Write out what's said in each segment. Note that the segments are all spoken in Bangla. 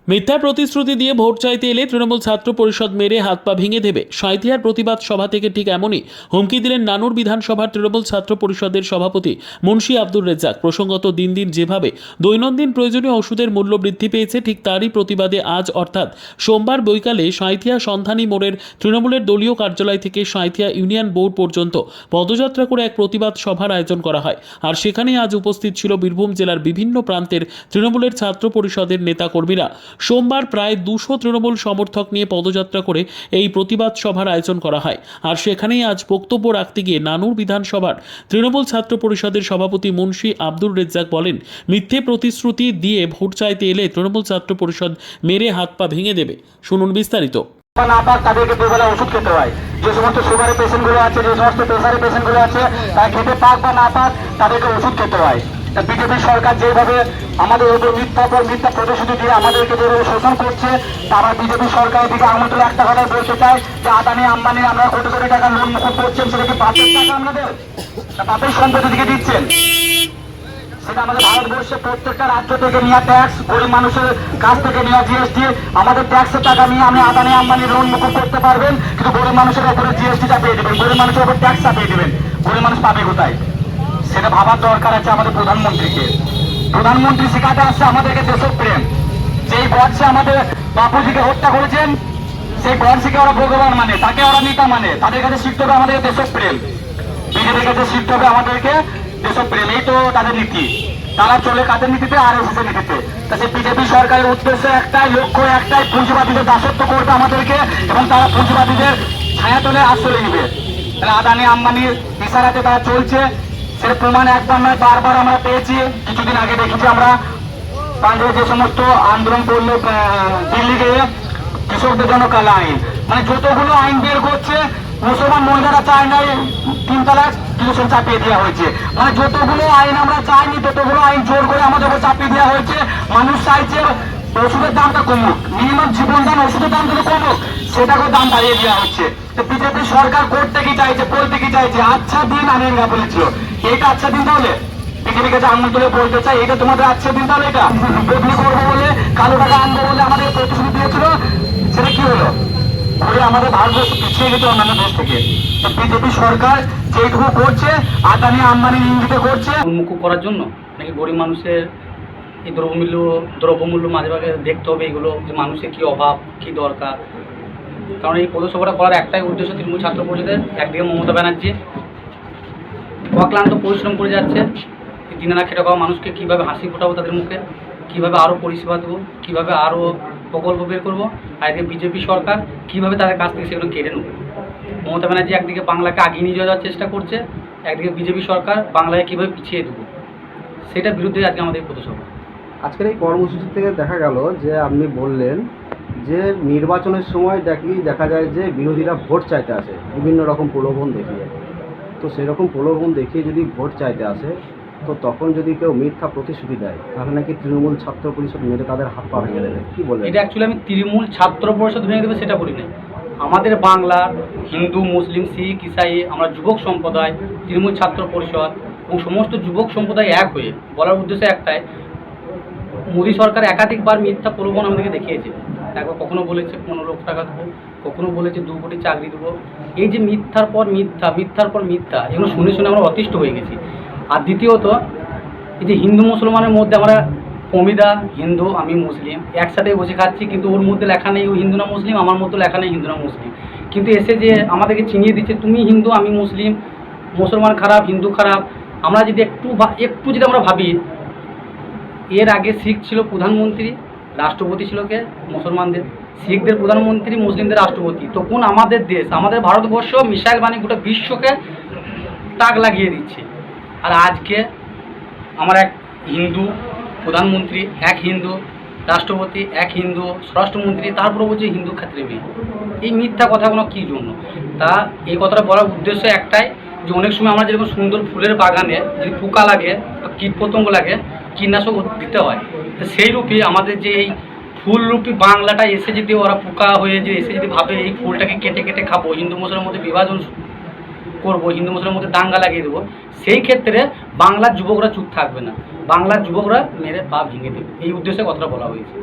মিথ্যা প্রতিশ্রুতি দিয়ে ভোট চাইতে এলে তৃণমূল ছাত্র পরিষদ মেরে হাত পা ভেঙে দেবে। সাঁইথিয়ার প্রতিবাদ সভা থেকে ঠিক এমনই হুমকি দিলেন নানুর বিধানসভার তৃণমূল ছাত্র পরিষদের সভাপতি মুন্সি আব্দুর রেজ্জাক। প্রসঙ্গত দিন দিন যেভাবে দৈনন্দিন প্রয়োজনীয় ওষুধের মূল্য বৃদ্ধি পেয়েছে, ঠিক তারই প্রতিবাদে আজ অর্থাৎ সোমবার বৈকালে সাঁইথিয়া সন্ধানী মোড়ের তৃণমূলের দলীয় কার্যালয় থেকে সাঁইথিয়া ইউনিয়ন বোর্ড পর্যন্ত পদযাত্রা করে এক প্রতিবাদ সভার আয়োজন করা হয়। আর সেখানেই আজ উপস্থিত ছিল বীরভূম জেলার বিভিন্ন প্রান্তের তৃণমূলের ছাত্র পরিষদের নেতাকর্মীরা। সোমবার প্রায় 200 তৃণমূল সমর্থক নিয়ে পদযাত্রা করে এই প্রতিবাদ সভার আয়োজন করা হয়। আর সেখানেই আজ বক্তব্য রাখতে গিয়ে নানুর বিধানসভার তৃণমূল ছাত্র পরিষদের সভাপতি মুন্সি আব্দুর রেজ্জাক বলেন, মিথ্যে প্রতিশ্রুতি দিয়ে ভোট চাইতে এলে তৃণমূল ছাত্র পরিষদ মেরে হাত পা ভেঙে দেবে। শুনুন বিস্তারিত। না পাক তাদেরকে দুবেলা ওষুধ খেতে হয়। যে সমস্ত সুগারের পেশেন্টগুলো আছে, যে সমস্ত প্রেসারের পেশেন্টগুলো আছে, তারা খেতে পাক বা না পাক তাদেরকে ওষুধ খেতে হয়। বিজেপি সরকার যেভাবে আমাদের উপর মিথ্যা প্রতিশ্রুতি দিয়ে আমাদেরকে যেভাবে শোষণ করছে, তারা বিজেপি সরকারের দিকে আমার তো একটা কথা বলতে চাই যে আদানি আম্বানি আমরা কোটি কোটি টাকা লোন মুকুব করছেন, সেটা কি বাপের টাকা আমাদের বাপের সম্পত্তি দিকে দিচ্ছেন? সেটা আমাদের ভারতবর্ষে প্রত্যেকটা রাজ্য থেকে নেওয়া ট্যাক্স, গরিব মানুষের কাছ থেকে নেওয়া জিএসটি, আমাদের ট্যাক্সের টাকা নিয়ে আমি আদানি আম্বানি লোন মুকুব করতে পারবেন, কিন্তু গরিব মানুষের উপরে জিএসটি চাপিয়ে দেবেন, গরিব মানুষের উপর ট্যাক্স চাপিয়ে দেবেন। গরিব মানুষ পাবে কোথায়? সেটা ভাবার দরকার আছে আমাদের প্রধানমন্ত্রীকে। প্রধানমন্ত্রী শেখাতে আসছে আমাদেরকে দেশপ্রেম। যেই বর্ষে আমাদের বাপুজিকে হত্যা করেছেন, সেই বর্ষকে ওরা ভগবান মানে, তাকে ওরা নেতা মানে। তাদের কাছে শিখতে হবে আমাদেরকে দেশপ্রেম, বিজেপির কাছে শিখতে হবে আমাদেরকে দেশপ্রেম। এই তো তাদের নীতি। তারা চলে কাদের নীতিতে? RSS এর নীতিতে। তাতে বিজেপি সরকারের উদ্দেশ্য একটাই, লক্ষ্য একটাই, পুঁজিবাদীদের দাসত্ব করবে আমাদেরকে, এবং তারা পুঁজিবাদীদের ছায়াতলে আশ্রয় নেবে। তাহলে আদানি আম্বানির ইশারাতে তারা চলছে, সেটা প্রমাণ একবার নয় বারবার আমরা পেয়েছি। কিছুদিন আগে দেখেছি আমরা পাঞ্জাবে যে সমস্ত আন্দোলন করলো দিল্লি গিয়ে, কৃষকদের জন্য কালা আইন, মানে যতগুলো আইন বের করছে, মুসলমান মহিলারা চায় নাই 3 তালাক, কিন্তু সব চাপিয়ে দেওয়া হয়েছে। মানে যতগুলো আইন আমরা চাইনি, ততগুলো আইন জোর করে আমাদের উপর চাপিয়ে দেওয়া হয়েছে। মানুষ চাইছে ওষুধের দামটা কমুক, মিনিমাম জীবনদান ওষুধের দাম যদি কমুক, সেটাকেও দাম বাড়িয়ে দেওয়া হচ্ছে। তো বিজেপি সরকার করতে কি চাইছে, বলতে কি চাইছে? আচ্ছা দিন আমেরিকা বলেছিল, এইটা আচ্ছা দিন। তাহলে বিজেপির কাছে আঙুল তুলে বলতে চাই, এটা তোমাদের আচ্ছা দিন। তাহলে এটা বদলি করবো বলে, কালো টাকা আনবো বলে আমাদের প্রতিশ্রুতি দিয়েছিল, সেটা কি হলো? ঘুরে আমাদের ভারতবর্ষ পিছিয়ে গেছে অন্যান্য দেশ থেকে। তো বিজেপি সরকার যেটুকু করছে, আদানি আম্বানি ইঙ্গিতে করছে উন্মুখ করার জন্য, নাকি গরিব মানুষের এই দ্রব্যমূল্য মাঝে মাঝে দেখতে হবে, এগুলো যে মানুষের কী অভাব, কী দরকার। কারণ এই পৌরসভাটা করার একটাই উদ্দেশ্য তৃণমূল ছাত্র পরিষদের। একদিকে মমতা ব্যানার্জি অক্লান্ত পরিশ্রম করে যাচ্ছে, দিনে না খেটে খাওয়া মানুষকে কীভাবে হাসি ফোটাবো তাদের মুখে, কীভাবে আরও পরিষেবা দেবো, কীভাবে আরও প্রকল্প বের করবো। আর এদিকে বিজেপি সরকার কীভাবে তাদের কাছ থেকে সেগুলো কেড়ে নেব। মমতা ব্যানার্জি একদিকে বাংলাকে আগিয়ে নিয়ে যাওয়ার চেষ্টা করছে, একদিকে বিজেপি সরকার বাংলায় কীভাবে পিছিয়ে দেবো, সেটার বিরুদ্ধে আজকে আমাদের পথসভা। আজকের এই কর্মসূচি থেকে দেখা গেল যে আপনি বললেন যে নির্বাচনের সময় দেখা যায় যে বিরোধীরা ভোট চাইতে আসে বিভিন্ন রকম প্রলোভন দেখিয়ে। তো সেরকম প্রলোভন দেখিয়ে যদি ভোট চাইতে আসে, তো তখন যদি কেউ মিথ্যা প্রতিশ্রুতি দেয়, তাহলে নাকি তৃণমূল ছাত্র পরিষদ মেরে তাদের হাত পা ভেঙে দেবে। কি বলেন? এটা অ্যাকচুয়ালি আমি তৃণমূল ছাত্র পরিষদ ভেঙে দেবে সেটা বলি না। আমাদের বাংলার হিন্দু, মুসলিম, শিখ, ইসাই, আমরা যুবক সম্প্রদায়, তৃণমূল ছাত্র পরিষদ এবং সমস্ত যুবক সম্প্রদায় এক হয়ে বলার উদ্দেশ্য একটাই, মোদী সরকার একাধিকবার মিথ্যা প্রলোভন আমাদেরকে দেখিয়েছে। একবার কখনো বলেছে 15 লক্ষ টাকা দেবো, কখনো বলেছে 2 কোটি চাকরি দেবো। এই যে মিথ্যার পর মিথ্যা, মিথ্যার পর মিথ্যা, এগুলো শুনে শুনে আমরা অতিষ্ঠ হয়ে গেছি। আর দ্বিতীয়ত, এই যে হিন্দু মুসলমানের মধ্যে আমরা অমিদা হিন্দু আমি মুসলিম একসাথে বসে খাচ্ছি, কিন্তু ওর মধ্যে লেখা নেই ও হিন্দু না মুসলিম, আমার মধ্যে লেখা নেই হিন্দু না মুসলিম। কিন্তু এসে যে আমাদেরকে চিনিয়ে দিচ্ছে তুমি হিন্দু আমি মুসলিম, মুসলমান খারাপ হিন্দু খারাপ। আমরা যদি একটু যদি আমরা ভাবি, এর আগে শিখ ছিল প্রধানমন্ত্রী, রাষ্ট্রপতি ছিল কে? মুসলমানদের। শিখদের প্রধানমন্ত্রী, মুসলিমদের রাষ্ট্রপতি। তখন আমাদের দেশ, আমাদের ভারতবর্ষ মিসাইল বানিয়ে গোটা বিশ্বকে তাক লাগিয়ে দিচ্ছে। আর আজকে আমার এক হিন্দু প্রধানমন্ত্রী, এক হিন্দু রাষ্ট্রপতি, এক হিন্দু স্বরাষ্ট্রমন্ত্রী, তারপরে বলছে হিন্দু ক্ষেত্রে মেয়ে। এই মিথ্যা কথাগুলো কী জন্য? তা এই কথাটা বলার উদ্দেশ্য একটাই, যে অনেক সময় আমরা যেরকম সুন্দর ফুলের বাগানে যদি পোকা লাগে বা কীটপতঙ্গ লাগে, কীটনাশক দিতে হয়। তো সেই রূপে আমাদের যে এই ফুলরূপী বাংলাটা এসে যদি ওরা পোকা হয়ে যে এসে যদি ভাবে এই ফুলটাকে কেটে কেটে খাবো, হিন্দু মুসলমানের মধ্যে বিভাজন করবো, হিন্দু মুসলমানের মধ্যে দাঙ্গা লাগিয়ে দেবো, সেই ক্ষেত্রে বাংলার যুবকরা চুপ থাকবে না, বাংলার যুবকরা মেরে পা ভেঙে দেবে। এই উদ্দেশ্যে কথাটা বলা হয়েছে।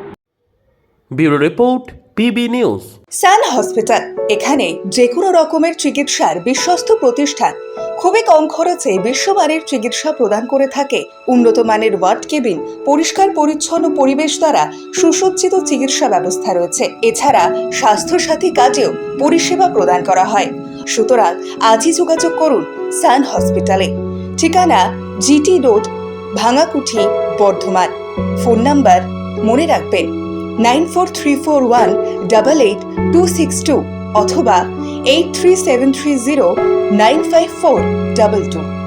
Bureau report, PB news. Sun hospital, এখানে যে কোনো রকমের চিকিৎসার বিশ্বস্ত প্রতিষ্ঠান। খুবই কম খরচে বিশ্বমানের চিকিৎসা প্রদান করে থাকে। উন্নত মানের ওয়ার্ড কেবিন, পরিষ্কার পরিচ্ছন্ন পরিবেশ দ্বারা সুসজ্জিত চিকিৎসা ব্যবস্থা রয়েছে। এছাড়া স্বাস্থ্যসাথী কাজেও পরিষেবা প্রদান করা হয়। সুতরাং আজই যোগাযোগ করুন সান হসপিটালে। ঠিকানা GT road, Bhangakuthi, Bardhaman. Phone number মনে রাখবেন 9434188262 অথবা 83730954222।